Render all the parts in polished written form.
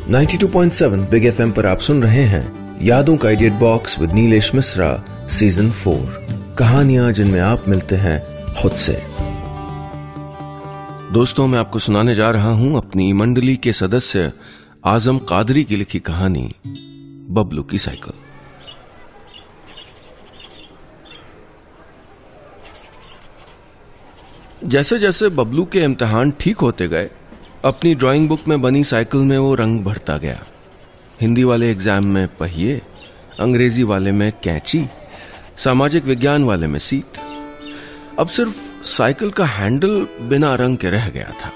92.7 big FM पर आप सुन रहे हैं यादों का idiot box with Nilesh Mishra season 4। कहानियां जिनमें आप मिलते हैं खुद से। दोस्तों, मैं आपको सुनाने जा रहा हूं अपनी मंडली के सदस्य आजम कादरी की लिखी कहानी बबलू की साइकिल। जैसे जैसे बबलू के इम्तिहान ठीक होते गए, अपनी ड्राइंग बुक में बनी साइकिल में वो रंग भरता गया। हिंदी वाले एग्जाम में पहिए, अंग्रेजी वाले में कैंची, सामाजिक विज्ञान वाले में सीट। अब सिर्फ साइकिल का हैंडल बिना रंग के रह गया था।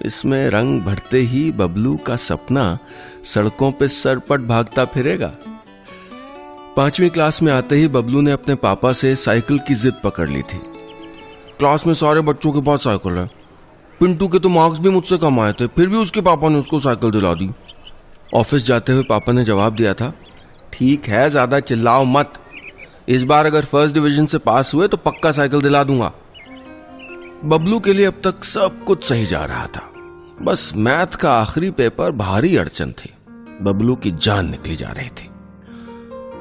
इसमें रंग भरते ही बबलू का सपना सड़कों पे सरपट भागता फिरेगा। 5वीं क्लास में आते ही बबलू ने अपने पापा से साइकिल की जिद पकड़ ली थी। क्लास में सारे बच्चों के पास साइकिल है, पिंटू के तो मार्क्स भी मुझसे कम आए थे, फिर भी उसके पापा ने उसको साइकिल दिला दी। ऑफिस जाते हुए पापा ने जवाब दिया था, ठीक है, ज्यादा चिल्लाओ मत, इस बार अगर फर्स्ट डिवीजन से पास हुए तो पक्का साइकिल दिला दूंगा। बबलू के लिए अब तक सब कुछ सही जा रहा था, बस मैथ का आखिरी पेपर भारी अड़चन थी। बबलू की जान निकली जा रही थी।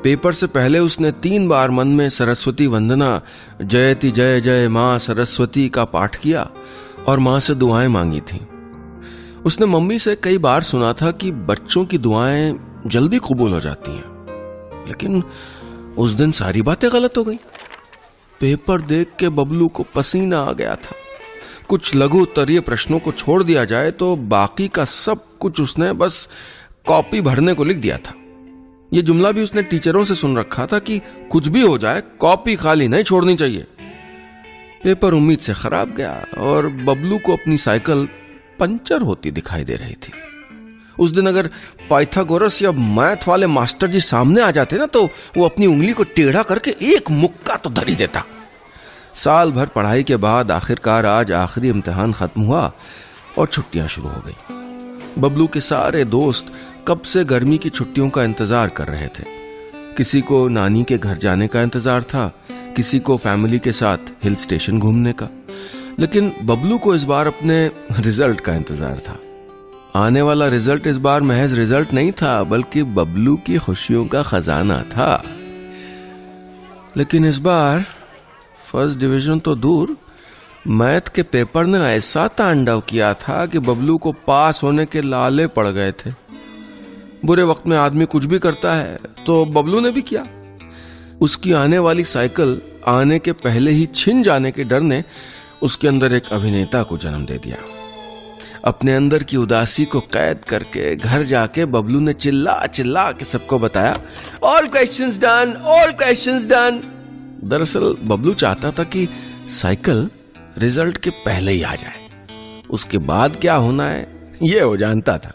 पेपर से पहले उसने 3 बार मन में सरस्वती वंदना जयति जय जय मां सरस्वती का पाठ किया और मां से दुआएं मांगी थी। उसने मम्मी से कई बार सुना था कि बच्चों की दुआएं जल्दी कबूल हो जाती हैं, लेकिन उस दिन सारी बातें गलत हो गई। पेपर देख के बबलू को पसीना आ गया था। कुछ लघु उत्तरीय प्रश्नों को छोड़ दिया जाए तो बाकी का सब कुछ उसने बस कॉपी भरने को लिख दिया था। यह जुमला भी उसने टीचरों से सुन रखा था कि कुछ भी हो जाए कॉपी खाली नहीं छोड़नी चाहिए। पेपर उम्मीद से खराब गया और बबलू को अपनी साइकिल पंचर होती दिखाई दे रही थी। उस दिन अगर पाइथागोरस या मैथ वाले मास्टर जी सामने आ जाते ना तो वो अपनी उंगली को टेढ़ा करके एक मुक्का तो धर ही देता। साल भर पढ़ाई के बाद आखिरकार आज आखिरी इम्तिहान खत्म हुआ और छुट्टियां शुरू हो गई। बबलू के सारे दोस्त कब से गर्मी की छुट्टियों का इंतजार कर रहे थे। किसी को नानी के घर जाने का इंतजार था, किसी को फैमिली के साथ हिल स्टेशन घूमने का, लेकिन बबलू को इस बार अपने रिजल्ट का इंतजार था। आने वाला रिजल्ट इस बार महज रिजल्ट नहीं था, बल्कि बबलू की खुशियों का खजाना था। लेकिन इस बार फर्स्ट डिवीजन तो दूर, मैथ के पेपर ने ऐसा तांडव किया था कि बबलू को पास होने के लाले पड़ गए थे। बुरे वक्त में आदमी कुछ भी करता है, तो बबलू ने भी किया। उसकी आने वाली साइकिल आने के पहले ही छिन जाने के डर ने उसके अंदर एक अभिनेता को जन्म दे दिया। अपने अंदर की उदासी को कैद करके घर जाके बबलू ने चिल्ला चिल्ला के सबको बताया, all questions done, all questions done. दरअसल बबलू चाहता था कि साइकिल रिजल्ट के पहले ही आ जाए, उसके बाद क्या होना है ये वो जानता था।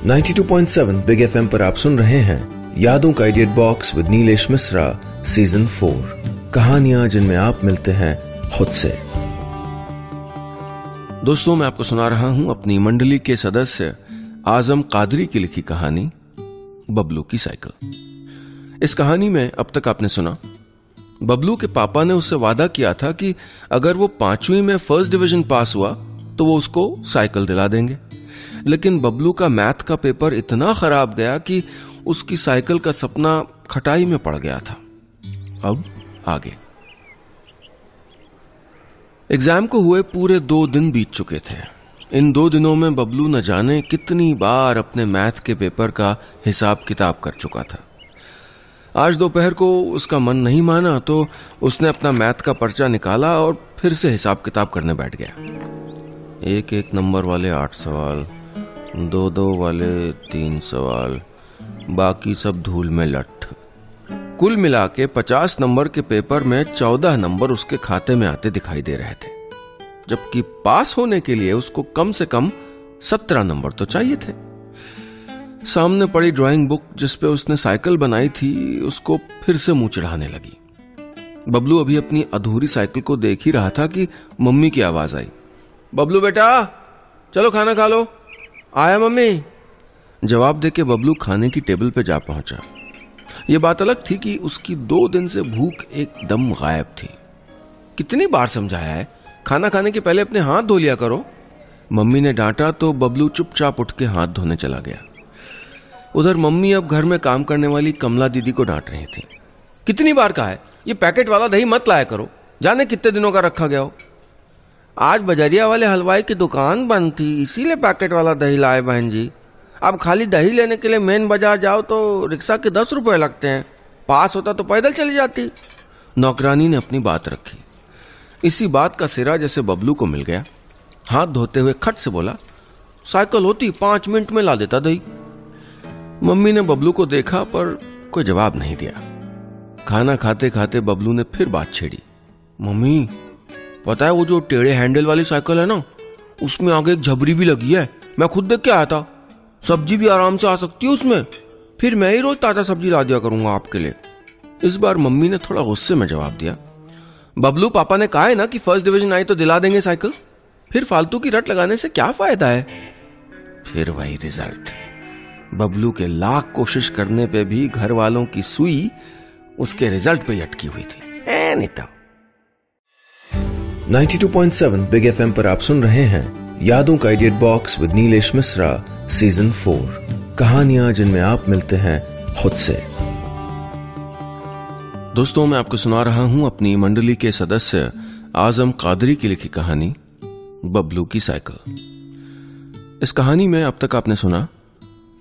92.7 बिग एफएम पर आप सुन रहे हैं यादों का idiot box with Nilesh Mishra season 4। कहानियां जिनमें आप मिलते हैं खुद से। दोस्तों, मैं आपको सुना रहा हूं अपनी मंडली के सदस्य आजम कादरी की लिखी कहानी बबलू की साइकिल। इस कहानी में अब तक आपने सुना, बबलू के पापा ने उससे वादा किया था कि अगर वो 5वीं में फर्स्ट डिवीजन पास हुआ तो वो उसको साइकिल दिला देंगे। लेकिन बबलू का मैथ का पेपर इतना खराब गया कि उसकी साइकिल का सपना खटाई में पड़ गया था। अब आगे। एग्जाम को हुए पूरे 2 दिन बीत चुके थे। इन 2 दिनों में बबलू न जाने कितनी बार अपने मैथ के पेपर का हिसाब किताब कर चुका था। आज दोपहर को उसका मन नहीं माना तो उसने अपना मैथ का पर्चा निकाला और फिर से हिसाब किताब करने बैठ गया। 1-1 नंबर वाले 8 सवाल, 2-2 वाले 3 सवाल, बाकी सब धूल में लट्ठ। कुल मिला के 50 नंबर के पेपर में 14 नंबर उसके खाते में आते दिखाई दे रहे थे, जबकि पास होने के लिए उसको कम से कम 17 नंबर तो चाहिए थे। सामने पड़ी ड्राइंग बुक जिस पे उसने साइकिल बनाई थी उसको फिर से मुंह चढ़ाने लगी। बबलू अभी अपनी अधूरी साइकिल को देख ही रहा था कि मम्मी की आवाज आई, बबलू बेटा चलो खाना खा लो। आया मम्मी। जवाब देके बबलू खाने की टेबल पे जा पहुंचा। यह बात अलग थी कि उसकी 2 दिन से भूख एकदम गायब थी। कितनी बार समझाया है, खाना खाने के पहले अपने हाथ धो लिया करो। मम्मी ने डांटा तो बबलू चुपचाप उठ के हाथ धोने चला गया। उधर मम्मी अब घर में काम करने वाली कमला दीदी को डांट रही थी। कितनी बार कहा है ये पैकेट वाला दही मत लाया करो, जाने कितने दिनों का रखा गया हो। आज बजरिया वाले हलवाई की दुकान बंद थी, इसीलिए पैकेट वाला दही लाए बहन जी। अब खाली दही लेने के लिए मेन बाजार जाओ तो रिक्शा के 10 रुपए लगते हैं, पास होता तो पैदल चली जाती। नौकरानी ने अपनी बात रखी। इसी बात का सिरा जैसे बबलू को मिल गया। हाथ धोते हुए खट से बोला, साइकिल होती 5 मिनट में ला देता दही। मम्मी ने बबलू को देखा पर कोई जवाब नहीं दिया। खाना खाते खाते बबलू ने फिर बात छेड़ी। मम्मी, पता है वो जो टेढ़े हैंडल वाली साइकिल है ना, उसमें आगे एक झबरी भी लगी है। मैं खुद देख के आया था। सब्जी भी आराम से आ सकती है उसमें। फिर मैं ही रोज ताजा सब्जी ला दिया करूंगा आपके लिए। इस बार मम्मी ने थोड़ा गुस्से में जवाब दिया, बबलू पापा ने कहा है ना कि फर्स्ट डिवीजन आई तो दिला देंगे साइकिल, फिर फालतू की रट लगाने से क्या फायदा है। फिर वही रिजल्ट। बबलू के लाख कोशिश करने पे भी घर वालों की सुई उसके रिजल्ट पे अटकी हुई थी। नेता 92.7 बिग एफएम पर आप सुन रहे हैं यादों का idiot box with Nilesh Mishra season 4, कहानियां जिनमें आप मिलते हैं खुद से। दोस्तों, मैं आपको सुना रहा हूं अपनी मंडली के सदस्य आजम कादरी की लिखी कहानी बबलू की साइकिल। इस कहानी में अब तक आपने सुना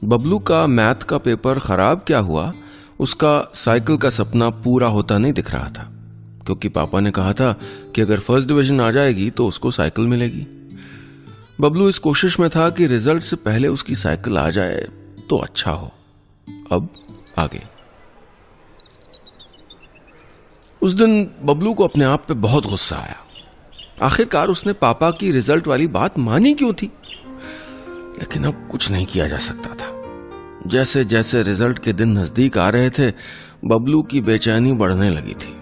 बबलू का मैथ का पेपर खराब क्या हुआ, उसका साइकिल का सपना पूरा होता नहीं दिख रहा था, क्योंकि पापा ने कहा था कि अगर फर्स्ट डिवीजन आ जाएगी तो उसको साइकिल मिलेगी। बबलू इस कोशिश में था कि रिजल्ट से पहले उसकी साइकिल आ जाए तो अच्छा हो। अब आगे। उस दिन बबलू को अपने आप पे बहुत गुस्सा आया। आखिरकार उसने पापा की रिजल्ट वाली बात मानी क्यों थी? लेकिन अब कुछ नहीं किया जा सकता था। जैसे जैसे रिजल्ट के दिन नजदीक आ रहे थे, बबलू की बेचैनी बढ़ने लगी थी।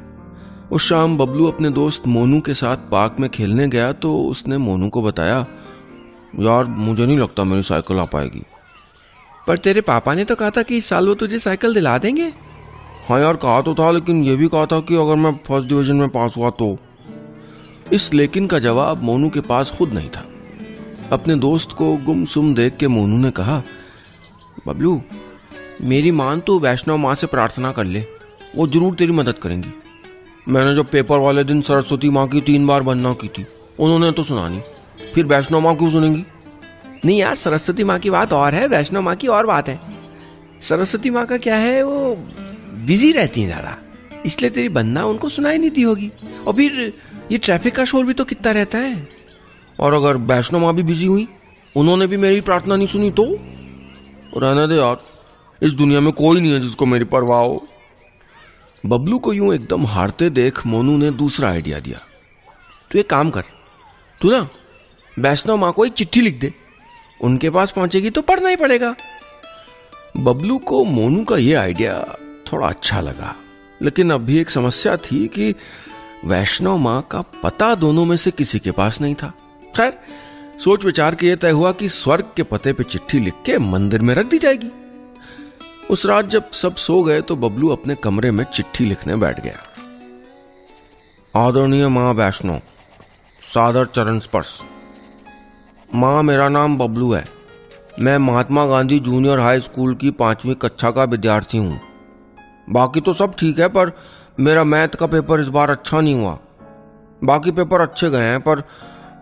उस शाम बबलू अपने दोस्त मोनू के साथ पार्क में खेलने गया तो उसने मोनू को बताया, यार मुझे नहीं लगता मेरी साइकिल आ पाएगी। पर तेरे पापा ने तो कहा था कि इस साल वो तुझे साइकिल दिला देंगे। हाँ यार, कहा तो था, लेकिन यह भी कहा था कि अगर मैं फर्स्ट डिवीजन में पास हुआ तो। इस लेकिन का जवाब मोनू के पास खुद नहीं था। अपने दोस्त को गुमसुम देख के मोनू ने कहा, बबलू मेरी मान तो वैष्णव माँ से प्रार्थना कर ले, वो जरूर तेरी मदद करेंगी। मैंने जो पेपर वाले दिन सरस्वती माँ की 3 बार वंदना की थी, उन्होंने तो सुना नहीं, फिर वैष्णव माँ क्यों सुनेंगी? नहीं यार, सरस्वती माँ की बात और है, वैष्णव माँ की और बात है। सरस्वती माँ का क्या है, वो बिजी रहती है ज्यादा, इसलिए तेरी वंदना उनको सुनाई नहीं दी होगी। और फिर ये ट्रैफिक का शोर भी तो कितना रहता है। और अगर वैष्णव माँ भी बिजी हुई, उन्होंने भी मेरी प्रार्थना नहीं सुनी तो? रहने दे यार, इस दुनिया में कोई नहीं है जिसको मेरी परवाह हो। बबलू को यूं एकदम हारते देख मोनू ने दूसरा आइडिया दिया, तू एक काम कर, तू ना वैष्णव माँ को एक चिट्ठी लिख दे, उनके पास पहुंचेगी तो पढ़ना ही पड़ेगा। बबलू को मोनू का यह आइडिया थोड़ा अच्छा लगा, लेकिन अब भी एक समस्या थी कि वैष्णव माँ का पता दोनों में से किसी के पास नहीं था। खैर, सोच विचार के यह तय हुआ कि स्वर्ग के पते पे चिट्ठी लिख के मंदिर में रख दी जाएगी। उस रात जब सब सो गए तो बबलू अपने कमरे में चिट्ठी लिखने बैठ गया। आदरणीय माँ वैष्णो, सादर चरण स्पर्श। माँ, मेरा नाम बबलू है। मैं Mahatma Gandhi junior high school की 5वीं कक्षा का विद्यार्थी हूँ। बाकी तो सब ठीक है, पर मेरा मैथ का पेपर इस बार अच्छा नहीं हुआ। बाकी पेपर अच्छे गए हैं, पर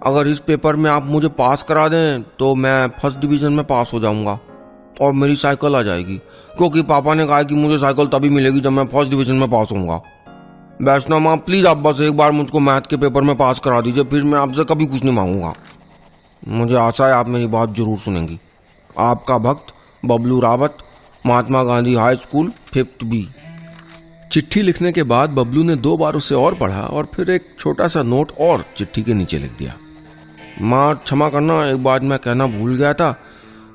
अगर इस पेपर में आप मुझे पास करा दें तो मैं फर्स्ट डिवीजन में पास हो जाऊंगा और मेरी साइकिल आ जाएगी, क्योंकि पापा ने कहा कि मुझे साइकिल तभी मिलेगी जब मैं फर्स्ट डिवीजन में पास होऊंगा। वैष्णव माँ, प्लीज आप बस एक बार मुझको मैथ के पेपर में पास करा दीजिए, फिर मैं आपसे कभी कुछ नहीं मांगूंगा। मुझे आशा है आप मेरी बात जरूर सुनेंगी। आपका भक्त Bablu Rawat, Mahatma Gandhi high school 5th B। चिट्ठी लिखने के बाद बबलू ने 2 बार उसे और पढ़ा और फिर एक छोटा सा नोट और चिट्ठी के नीचे लिख दिया। माँ क्षमा करना, एक बात मैं कहना भूल गया था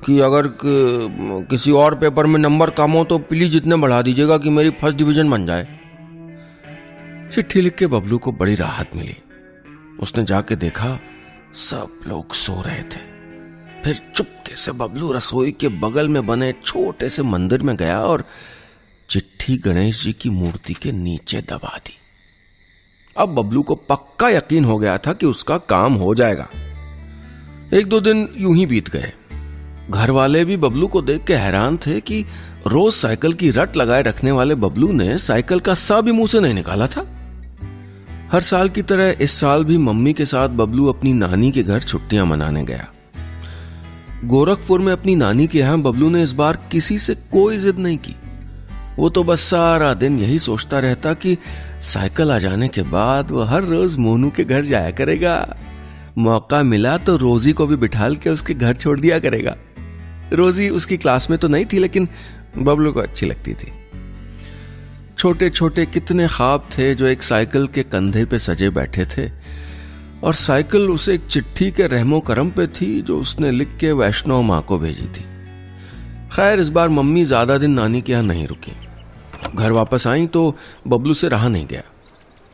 कि अगर किसी और पेपर में नंबर कम हो तो प्लीज इतने बढ़ा दीजिएगा कि मेरी फर्स्ट डिवीजन बन जाए। चिट्ठी लिख के बबलू को बड़ी राहत मिली। उसने जाके देखा सब लोग सो रहे थे। फिर चुपके से बबलू रसोई के बगल में बने छोटे से मंदिर में गया और चिट्ठी गणेश जी की मूर्ति के नीचे दबा दी। अब बबलू को पक्का यकीन हो गया था कि उसका काम हो जाएगा। एक दो दिन यूं ही बीत गए। घर वाले भी बबलू को देख के हैरान थे कि रोज साइकिल की रट लगाए रखने वाले बबलू ने साइकिल का सा भी मुंह से नहीं निकाला था। हर साल की तरह इस साल भी मम्मी के साथ बबलू अपनी नानी के घर छुट्टियां मनाने गया। गोरखपुर में अपनी नानी के यहां बबलू ने इस बार किसी से कोई जिद नहीं की। वो तो बस सारा दिन यही सोचता रहता कि साइकिल आ जाने के बाद वो हर रोज मोनू के घर जाया करेगा। मौका मिला तो रोजी को भी बिठाल के उसके घर छोड़ दिया करेगा। रोजी उसकी क्लास में तो नहीं थी, लेकिन बबलू को अच्छी लगती थी। छोटे छोटे कितने ख्वाब थे जो एक साइकिल के कंधे पे सजे बैठे थे, और साइकिल उसे एक चिट्ठी के रहमो करम पे थी जो उसने लिख के वैष्णव मां को भेजी थी। खैर, इस बार मम्मी ज्यादा दिन नानी के यहां नहीं रुकी। घर वापस आई तो बबलू से रहा नहीं गया।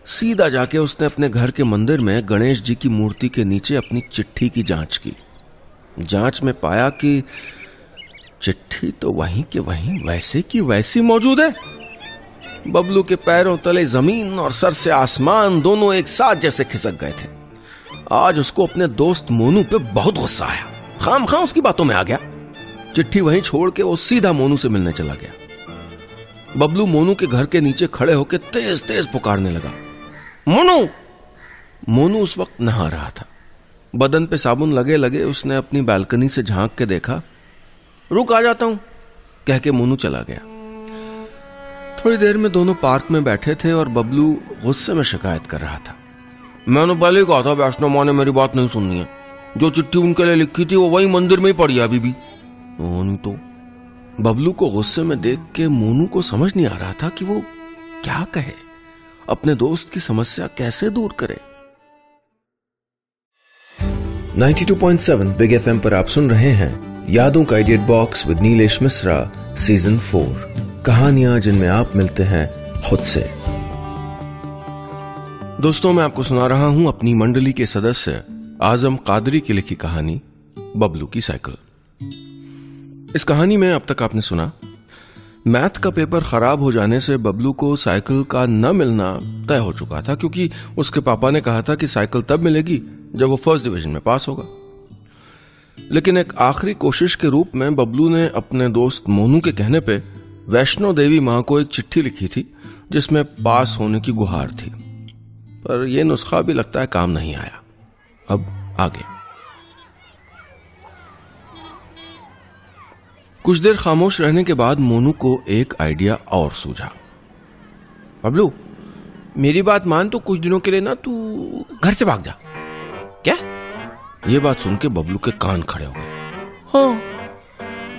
सीधा जाके उसने अपने घर के मंदिर में गणेश जी की मूर्ति के नीचे अपनी चिट्ठी की जांच की। जांच में पाया कि चिट्ठी तो वहीं के वहीं वैसे की वैसी मौजूद है। बबलू के पैरों तले जमीन और सर से आसमान दोनों एक साथ जैसे खिसक गए थे। आज उसको अपने दोस्त मोनू पे बहुत गुस्सा आया। खामखा उसकी बातों में आ गया। चिट्ठी वहीं छोड़ के वो सीधा मोनू से मिलने चला गया। बबलू मोनू के घर के नीचे खड़े होकर तेज तेज पुकारने लगा, मोनू। मोनू उस वक्त नहा रहा था। बदन पे साबुन लगे लगे उसने अपनी बालकनी से झांक के देखा। रुक, आ जाता हूं, कह के मोनू चला गया। थोड़ी देर में दोनों पार्क में बैठे थे और बबलू गुस्से में शिकायत कर रहा था। मैंने पहले ही कहा था वैष्णव मां ने मेरी बात नहीं सुननी है। जो चिट्ठी उनके लिए लिखी थी वो वही मंदिर में ही पड़ी है अभी भी। नहीं तो बबलू को गुस्से में देख के मोनू को समझ नहीं आ रहा था कि वो क्या कहे, अपने दोस्त की समस्या कैसे दूर करे। 92.7 बिग एफएम पर आप सुन रहे हैं यादों का edit box with Nilesh Mishra season 4, कहानियां जिनमें आप मिलते हैं खुद से। दोस्तों, मैं आपको सुना रहा हूं अपनी मंडली के सदस्य आजम कादरी की लिखी कहानी बबलू की साइकिल। इस कहानी में अब तक आपने सुना, मैथ का पेपर खराब हो जाने से बबलू को साइकिल का न मिलना तय हो चुका था, क्योंकि उसके पापा ने कहा था कि साइकिल तब मिलेगी जब वो फर्स्ट डिवीजन में पास होगा। लेकिन एक आखिरी कोशिश के रूप में बबलू ने अपने दोस्त मोनू के कहने पे वैष्णो देवी मां को एक चिट्ठी लिखी थी जिसमें पास होने की गुहार थी। पर यह नुस्खा भी लगता है काम नहीं आया। अब आगे। कुछ देर खामोश रहने के बाद मोनू को एक आइडिया और सूझा। बबलू, मेरी बात मान, तो कुछ दिनों के लिए ना तू घर से भाग जा। क्या? ये बात सुन के बबलू के कान खड़े हो गए। हाँ,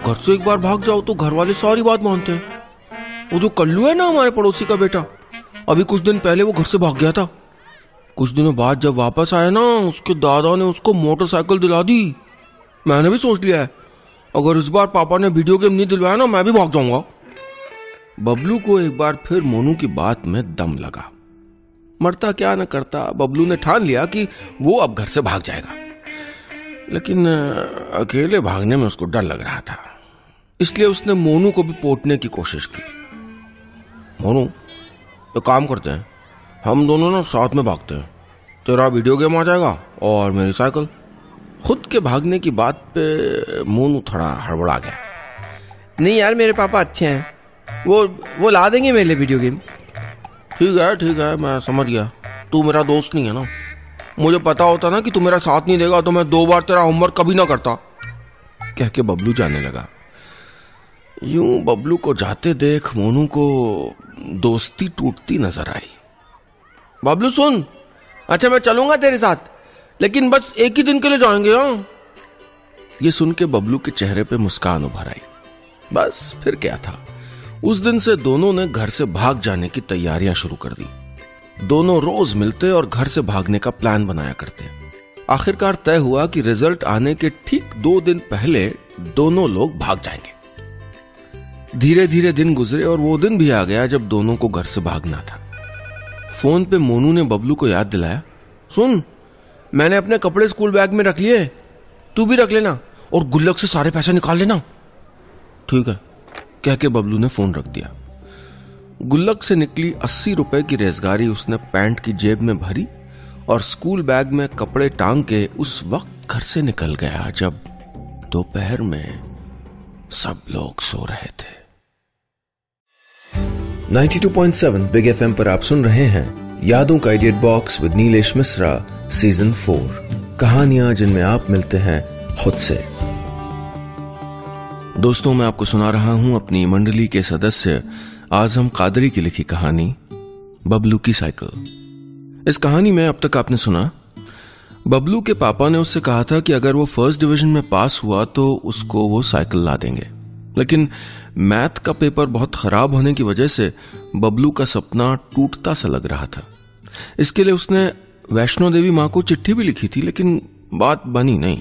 घर से एक बार भाग जाओ तो घर वाले सारी बात मानते हैं। वो जो कल्लू है ना, हमारे पड़ोसी का बेटा, अभी कुछ दिन पहले वो घर से भाग गया था। कुछ दिनों बाद जब वापस आया ना, उसके दादा ने उसको मोटरसाइकिल दिला दी। मैंने भी सोच लिया है, अगर इस बार पापा ने वीडियो गेम नहीं दिलवाया ना, मैं भी भाग जाऊंगा। बबलू को एक बार फिर मोनू की बात में दम लगा। मरता क्या न करता, बबलू ने ठान लिया कि वो अब घर से भाग जाएगा। लेकिन अकेले भागने में उसको डर लग रहा था, इसलिए उसने मोनू को भी पोटने की कोशिश की। मोनू, तो काम करते हैं, हम दोनों ना साथ में भागते हैं। तेरा वीडियो गेम आ जाएगा और मेरी साइकिल। खुद के भागने की बात पे मोनू थोड़ा हड़बड़ा गया। नहीं यार, मेरे पापा अच्छे हैं, वो ला देंगे मेरे लिए वीडियो गेम। ठीक है, मैं समझ गया। तू मेरा दोस्त नहीं है ना। मुझे पता होता ना कि तू मेरा साथ नहीं देगा तो मैं 2 बार तेरा होमवर्क कभी ना करता, कह के बबलू जाने लगा। यूं बबलू को जाते देख मोनू को दोस्ती टूटती नजर आई। बबलू सुन, अच्छा मैं चलूंगा तेरे साथ, लेकिन बस एक ही दिन के लिए जाएंगे। हाँ, ये सुन के बबलू के चेहरे पे मुस्कान उभर आई। बस फिर क्या था, उस दिन से दोनों ने घर से भाग जाने की तैयारियां शुरू कर दी। दोनों रोज मिलते और घर से भागने का प्लान बनाया करते। आखिरकार तय हुआ कि रिजल्ट आने के ठीक 2 दिन पहले दोनों लोग भाग जाएंगे। धीरे धीरे दिन गुजरे और वो दिन भी आ गया जब दोनों को घर से भागना था। फोन पे मोनू ने बबलू को याद दिलाया, सुन, मैंने अपने कपड़े स्कूल बैग में रख लिए, तू भी रख लेना और गुल्लक से सारे पैसे निकाल लेना। ठीक है, कह के बबलू ने फोन रख दिया। गुल्लक से निकली 80 रुपए की रेजगारी उसने पैंट की जेब में भरी और स्कूल बैग में कपड़े टांग के उस वक्त घर से निकल गया जब दोपहर में सब लोग सो रहे थे। 92.7 बिग एफएम पर आप सुन रहे हैं यादों का idiot box with Nilesh Mishra season 4, कहानियां जिनमें आप मिलते हैं खुद से। दोस्तों, मैं आपको सुना रहा हूं अपनी मंडली के सदस्य आजम कादरी की लिखी कहानी बबलू की साइकिल। इस कहानी में अब तक आपने सुना, बबलू के पापा ने उससे कहा था कि अगर वो फर्स्ट डिवीजन में पास हुआ तो उसको वो साइकिल ला देंगे, लेकिन मैथ का पेपर बहुत खराब होने की वजह से बबलू का सपना टूटता सा लग रहा था। इसके लिए उसने वैष्णो देवी मां को चिट्ठी भी लिखी थी, लेकिन बात बनी नहीं।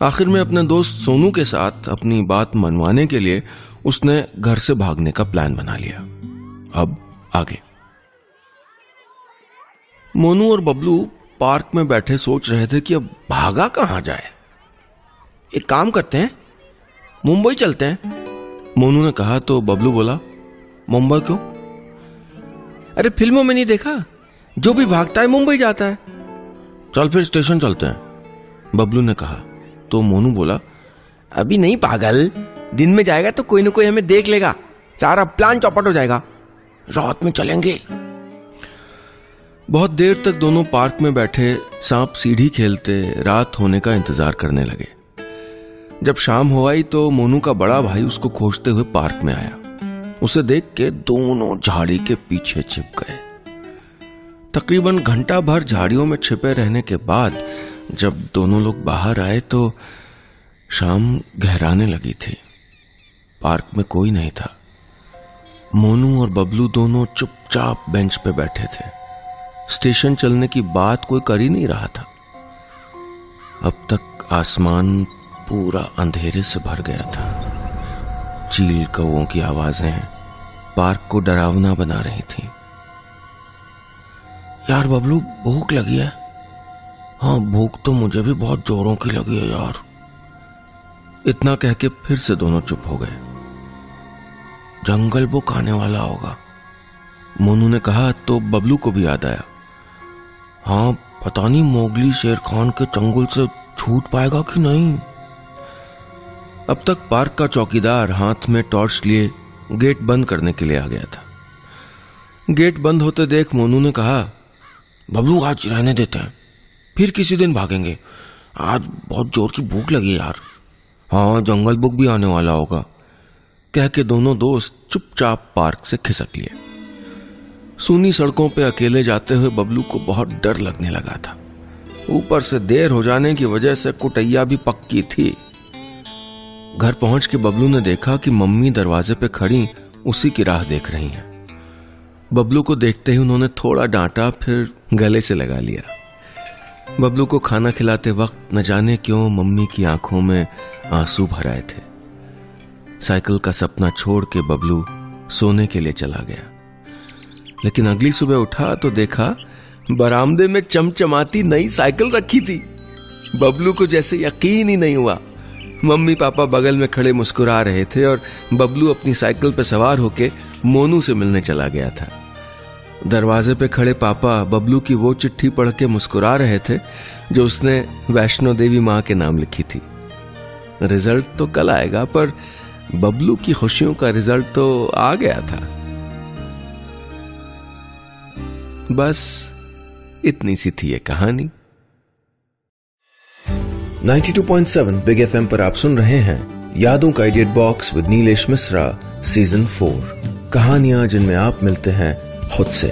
आखिर में अपने दोस्त सोनू के साथ अपनी बात मनवाने के लिए उसने घर से भागने का प्लान बना लिया। अब आगे। मोनू और बबलू पार्क में बैठे सोच रहे थे कि अब भागा कहां जाए। एक काम करते हैं, मुंबई चलते हैं, मोनू ने कहा तो बबलू बोला, मुंबई क्यों? अरे फिल्मों में नहीं देखा, जो भी भागता है मुंबई जाता है। चल फिर स्टेशन चलते हैं, बबलू ने कहा तो मोनू बोला, अभी नहीं पागल, दिन में जाएगा तो कोई ना कोई हमें देख लेगा, सारा प्लान चौपट हो जाएगा, रात में चलेंगे। बहुत देर तक दोनों पार्क में बैठे सांप सीढ़ी खेलते रात होने का इंतजार करने लगे। जब शाम हो आई तो मोनू का बड़ा भाई उसको खोजते हुए पार्क में आया। उसे देख के दोनों झाड़ी के पीछे छिप गए। तकरीबन घंटा भर झाड़ियों में छिपे रहने के बाद जब दोनों लोग बाहर आए तो शाम गहराने लगी थी। पार्क में कोई नहीं था। मोनू और बबलू दोनों चुपचाप बेंच पे बैठे थे। स्टेशन चलने की बात कोई कर ही नहीं रहा था। अब तक आसमान पूरा अंधेरे से भर गया था। चील कौओं की आवाजें पार्क को डरावना बना रही थीं। यार बबलू, भूख लगी है? हाँ, भूख तो मुझे भी बहुत जोरों की लगी है यार। इतना कह के फिर से दोनों चुप हो गए। जंगल बुक आने वाला होगा, मोनू ने कहा तो बबलू को भी याद आया। हाँ, पता नहीं मोगली शेर खान के चंगुल से छूट पाएगा कि नहीं। अब तक पार्क का चौकीदार हाथ में टॉर्च लिए गेट बंद करने के लिए आ गया था। गेट बंद होते देख मोनू ने कहा, बबलू आज रहने देते हैं, फिर किसी दिन भागेंगे, आज बहुत जोर की भूख लगी यार। हाँ, जंगल बुक भी आने वाला होगा, कह के दोनों दोस्त चुपचाप पार्क से खिसक लिए। सूनी सड़कों पे अकेले जाते हुए बबलू को बहुत डर लगने लगा था। ऊपर से देर हो जाने की वजह से कुटैया भी पक्की थी। घर पहुंच के बबलू ने देखा कि मम्मी दरवाजे पे खड़ी उसी की राह देख रही हैं। बबलू को देखते ही उन्होंने थोड़ा डांटा, फिर गले से लगा लिया। बबलू को खाना खिलाते वक्त न जाने क्यों मम्मी की आंखों में आंसू भर आए थे। साइकिल का सपना छोड़ के बबलू सोने के लिए चला गया, लेकिन अगली सुबह उठा तो देखा बरामदे में चमचमाती नई साइकिल रखी थी। बबलू को जैसे यकीन ही नहीं हुआ। मम्मी पापा बगल में खड़े मुस्कुरा रहे थे और बबलू अपनी साइकिल पर सवार होके मोनू से मिलने चला गया था। दरवाजे पे खड़े पापा बबलू की वो चिट्ठी पढ़ के मुस्कुरा रहे थे जो उसने वैष्णो देवी मां के नाम लिखी थी। रिजल्ट तो कल आएगा, पर बबलू की खुशियों का रिजल्ट तो आ गया था। बस इतनी सी थी ये कहानी। 92.7 बिग एफएम पर आप सुन रहे हैं यादों का idiot box with Nilesh Mishra season 4, कहानियां जिनमें आप मिलते हैं खुद से।